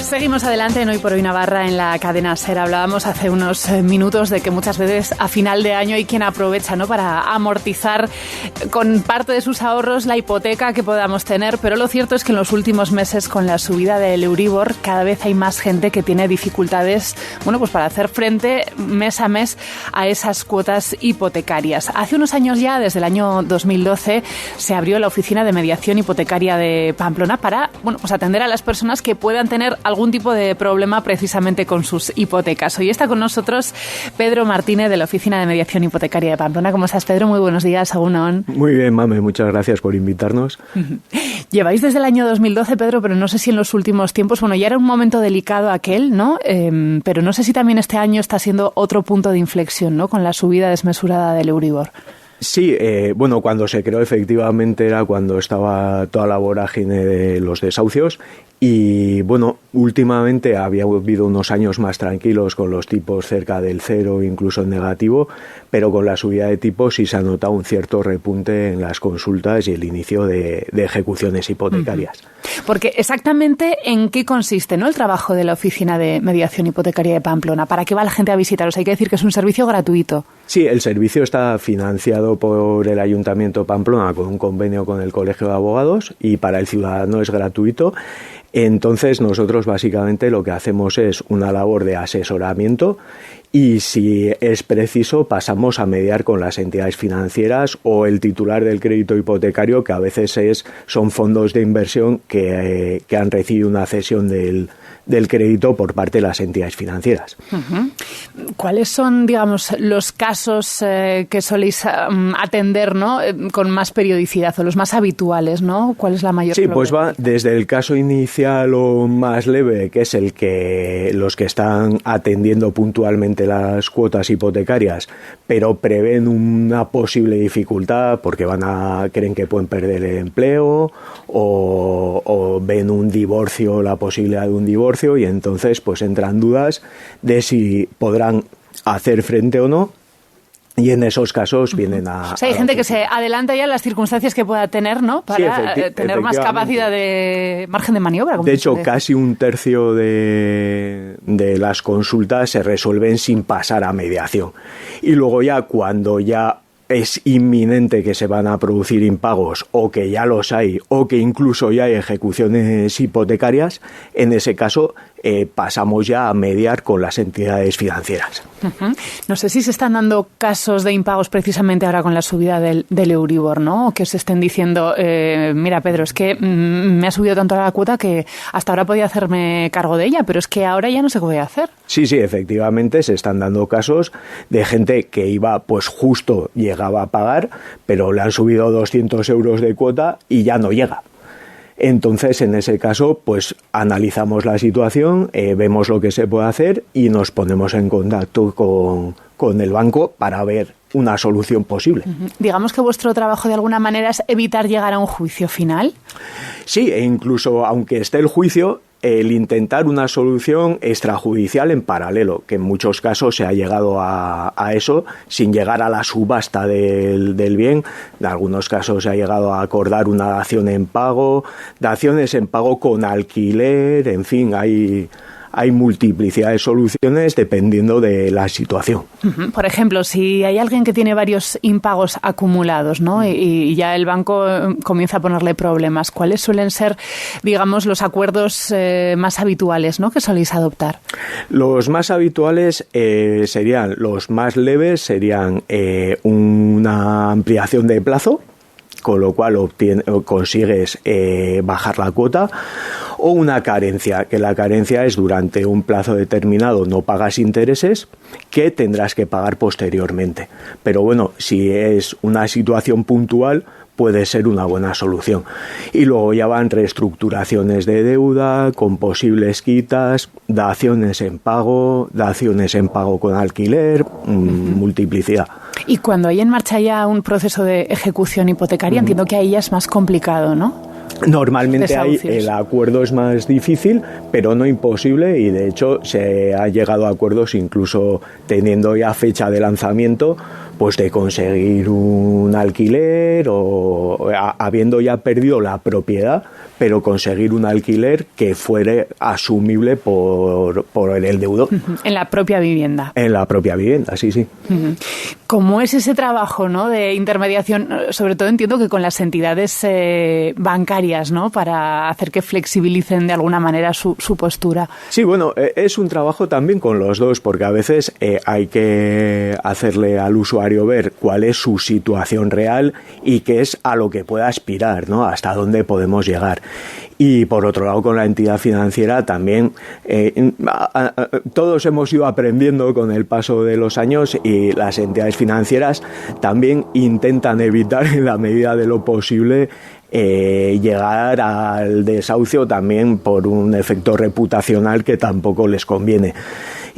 Seguimos adelante en Hoy por Hoy Navarra en la cadena SER. Hablábamos hace unos minutos de que muchas veces a final de año hay quien aprovecha, ¿no?, para amortizar con parte de sus ahorros la hipoteca que podamos tener, pero lo cierto es que en los últimos meses, con la subida del Euribor, cada vez hay más gente que tiene dificultades, bueno, pues para hacer frente mes a mes a esas cuotas hipotecarias. Hace unos años ya, desde el año 2012, se abrió la Oficina de Mediación Hipotecaria de Pamplona para, bueno, pues atender a las personas que puedan tener algún tipo de problema precisamente con sus hipotecas. Hoy está con nosotros Pedro Martínez, de la Oficina de Mediación Hipotecaria de Pamplona. ¿Cómo estás, Pedro? Muy buenos días, Agunon. Muy bien, Mame, muchas gracias por invitarnos. Lleváis desde el año 2012, Pedro, pero no sé si en los últimos tiempos, bueno, ya era un momento delicado aquel, ¿no? Pero no sé si también este año está siendo otro punto de inflexión, ¿no?, con la subida desmesurada del Euribor. Sí, bueno, cuando se creó efectivamente era cuando estaba toda la vorágine de los desahucios y, bueno, últimamente había habido unos años más tranquilos con los tipos cerca del cero, incluso en negativo, pero con la subida de tipos sí se ha notado un cierto repunte en las consultas y el inicio de ejecuciones hipotecarias. Porque exactamente en qué consiste, ¿no?, el trabajo de la Oficina de Mediación Hipotecaria de Pamplona. ¿Para qué va la gente a visitaros? Hay que decir que es un servicio gratuito. Sí, el servicio está financiado por el Ayuntamiento de Pamplona con un convenio con el Colegio de Abogados y para el ciudadano es gratuito. Entonces nosotros básicamente lo que hacemos es una labor de asesoramiento y si es preciso pasamos a mediar con las entidades financieras o el titular del crédito hipotecario, que a veces son fondos de inversión que han recibido una cesión del crédito por parte de las entidades financieras. Uh-huh. ¿Cuáles son, digamos, los casos que soléis atender, ¿no?, con más periodicidad o los más habituales, ¿no? ¿Cuál es la mayor? Sí, pues va desde el caso inicial o más leve, que es los que están atendiendo puntualmente las cuotas hipotecarias, pero prevén una posible dificultad porque creen que pueden perder el empleo o ven un divorcio, la posibilidad de un divorcio, y entonces pues entran dudas de si podrán hacer frente o no. Y en esos casos vienen a... O sea, hay gente que se adelanta ya a las circunstancias que pueda tener, ¿no?, para tener más capacidad de margen de maniobra. De hecho, casi un tercio de las consultas se resuelven sin pasar a mediación. Y luego ya cuando ya es inminente que se van a producir impagos o que ya los hay o que incluso ya hay ejecuciones hipotecarias, en ese caso pasamos ya a mediar con las entidades financieras. Uh-huh. No sé si se están dando casos de impagos precisamente ahora con la subida del Euribor, ¿no? O que se estén diciendo, mira, Pedro, es que me ha subido tanto la cuota que hasta ahora podía hacerme cargo de ella, pero es que ahora ya no sé qué voy a hacer. Sí, efectivamente se están dando casos de gente que iba, pues justo llegaba a pagar, pero le han subido 200 euros de cuota y ya no llega. Entonces, en ese caso, pues analizamos la situación, vemos lo que se puede hacer y nos ponemos en contacto con el banco para ver una solución posible. Uh-huh. Digamos que vuestro trabajo de alguna manera es evitar llegar a un juicio final. Sí, e incluso aunque esté el juicio, el intentar una solución extrajudicial en paralelo, que en muchos casos se ha llegado a eso sin llegar a la subasta del bien. En algunos casos se ha llegado a acordar una dación en pago, daciones en pago con alquiler, en fin, hay multiplicidad de soluciones dependiendo de la situación. Por ejemplo, si hay alguien que tiene varios impagos acumulados, ¿no?, y ya el banco comienza a ponerle problemas, ¿cuáles suelen ser, digamos, los acuerdos más habituales, ¿no?, que soléis adoptar? Los más habituales serían, los más leves serían una ampliación de plazo, con lo cual consigues bajar la cuota, o una carencia, que la carencia es durante un plazo determinado no pagas intereses que tendrás que pagar posteriormente. Pero bueno, si es una situación puntual, puede ser una buena solución. Y luego ya van reestructuraciones de deuda, con posibles quitas, daciones en pago con alquiler, multiplicidad. Y cuando hay en marcha ya un proceso de ejecución hipotecaria, entiendo que ahí ya es más complicado, ¿no? Normalmente ahí el acuerdo es más difícil, pero no imposible, y de hecho se ha llegado a acuerdos incluso teniendo ya fecha de lanzamiento, pues de conseguir un alquiler o habiendo ya perdido la propiedad, pero conseguir un alquiler que fuera asumible por el deudor. En la propia vivienda. En la propia vivienda, sí, sí. ¿Cómo es ese trabajo, ¿no?, de intermediación? Sobre todo entiendo que con las entidades bancarias, ¿no?, para hacer que flexibilicen de alguna manera su postura. Sí, bueno, es un trabajo también con los dos, porque a veces hay que hacerle al usuario ver cuál es su situación real y qué es a lo que pueda aspirar, ¿no?, hasta dónde podemos llegar. Y por otro lado, con la entidad financiera también todos hemos ido aprendiendo con el paso de los años, y las entidades financieras también intentan evitar en la medida de lo posible llegar al desahucio, también por un efecto reputacional que tampoco les conviene.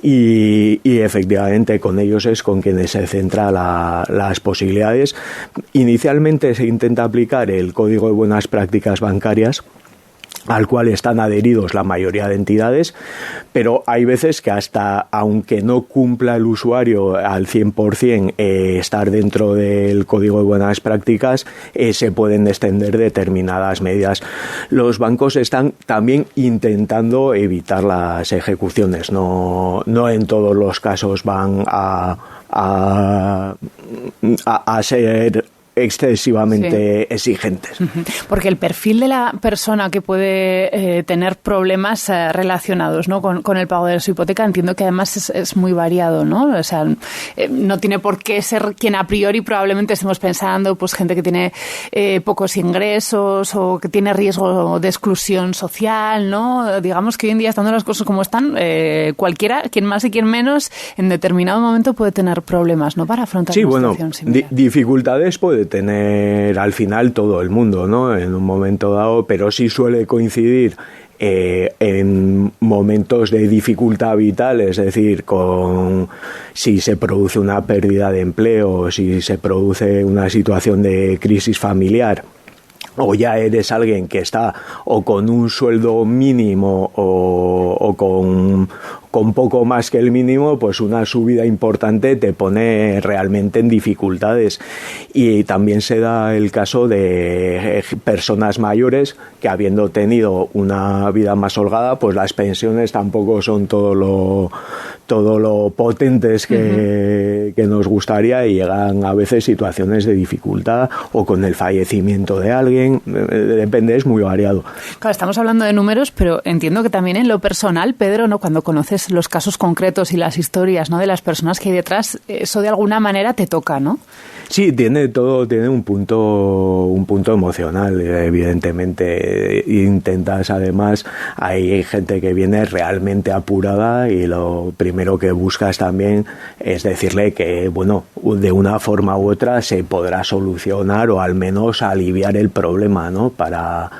Y efectivamente con ellos es con quienes se centra las posibilidades. Inicialmente se intenta aplicar el Código de Buenas Prácticas Bancarias, al cual están adheridos la mayoría de entidades, pero hay veces que hasta aunque no cumpla el usuario al 100% estar dentro del Código de Buenas Prácticas, se pueden extender determinadas medidas. Los bancos están también intentando evitar las ejecuciones, no en todos los casos van a ser excesivamente exigentes. Porque el perfil de la persona que puede tener problemas relacionados, ¿no?, con el pago de su hipoteca, entiendo que además es muy variado, ¿no? O sea, no tiene por qué ser quien a priori probablemente estemos pensando, pues gente que tiene pocos ingresos o que tiene riesgo de exclusión social, ¿no? Digamos que hoy en día, estando las cosas como están, cualquiera, quien más y quien menos, en determinado momento puede tener problemas, ¿no?, para afrontar una situación similar. Dificultades puede tener al final todo el mundo, ¿no?, en un momento dado, pero sí suele coincidir en momentos de dificultad vital, es decir, con si se produce una pérdida de empleo, si se produce una situación de crisis familiar, o ya eres alguien que está o con un sueldo mínimo o con poco más que el mínimo, pues una subida importante te pone realmente en dificultades. Y también se da el caso de personas mayores que, habiendo tenido una vida más holgada, pues las pensiones tampoco son todo lo potentes que nos gustaría, y llegan a veces situaciones de dificultad o con el fallecimiento de alguien. Depende, es muy variado. Claro, estamos hablando de números, pero entiendo que también en lo personal, Pedro, ¿no?, cuando conoces los casos concretos y las historias, ¿no?, de las personas que hay detrás, eso de alguna manera te toca, ¿no? Sí, tiene un punto emocional, evidentemente. Intentas, además, hay gente que viene realmente apurada, y lo primero que buscas también es decirle que, bueno, de una forma u otra se podrá solucionar o al menos aliviar el problema, ¿no?, para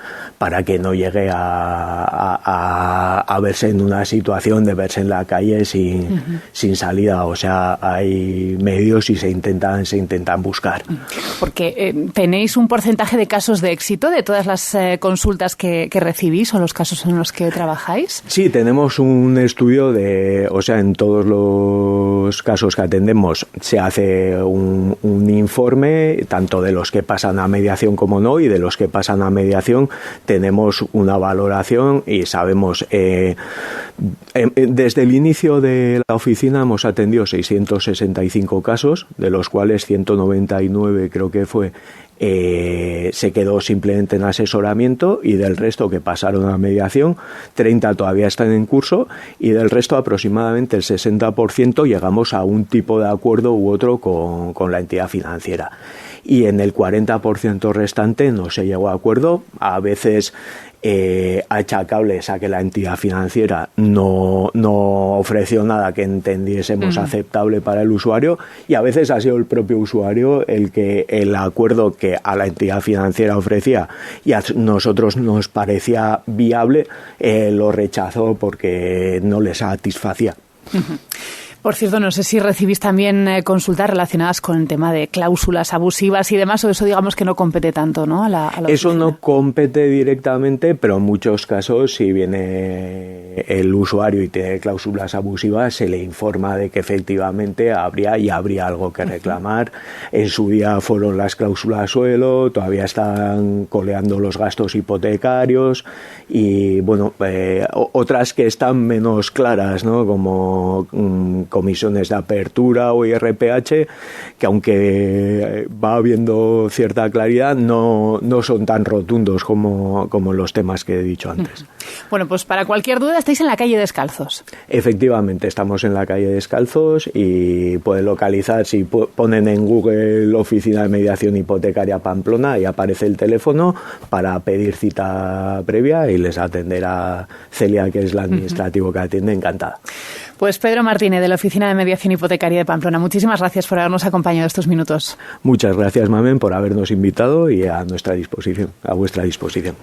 que no llegue a verse en una situación de verse en la calle sin salida. O sea, hay medios y se intentan buscar. Porque ¿tenéis un porcentaje de casos de éxito de todas las consultas que recibís o los casos en los que trabajáis? Sí, tenemos un estudio en todos los casos que atendemos se hace un informe, tanto de los que pasan a mediación como no, y de los que pasan a mediación tenemos una valoración y sabemos, desde el inicio de la oficina hemos atendido 665 casos, de los cuales 199 creo que fue se quedó simplemente en asesoramiento, y del resto que pasaron a mediación, 30 todavía están en curso, y del resto aproximadamente el 60% llegamos a un tipo de acuerdo u otro con la entidad financiera. Y en el 40% restante no se llegó a acuerdo, a veces achacables a que la entidad financiera no ofreció nada que entendiésemos aceptable para el usuario, y a veces ha sido el propio usuario el acuerdo que a la entidad financiera ofrecía y a nosotros nos parecía viable, lo rechazó porque no le satisfacía. Por cierto, no sé si recibís también consultas relacionadas con el tema de cláusulas abusivas y demás, o eso digamos que no compete tanto, ¿no? A la eso oficina. no compete directamente, pero en muchos casos, si viene el usuario y tiene cláusulas abusivas, se le informa de que efectivamente habría algo que reclamar. En su día fueron las cláusulas suelo, todavía están coleando los gastos hipotecarios y, bueno, otras que están menos claras, ¿no? Como comisiones de apertura o IRPH, que aunque va habiendo cierta claridad, no son tan rotundos como los temas que he dicho antes. Bueno, pues para cualquier duda estáis en la calle Descalzos. Efectivamente, estamos en la calle Descalzos y pueden localizar, si ponen en Google Oficina de Mediación Hipotecaria Pamplona, y aparece el teléfono para pedir cita previa y les atenderá Celia, que es la administrativo que atiende, encantada. Pues Pedro Martínez, de la Oficina de Mediación Hipotecaria de Pamplona, muchísimas gracias por habernos acompañado estos minutos. Muchas gracias, Mamen, por habernos invitado y a vuestra disposición.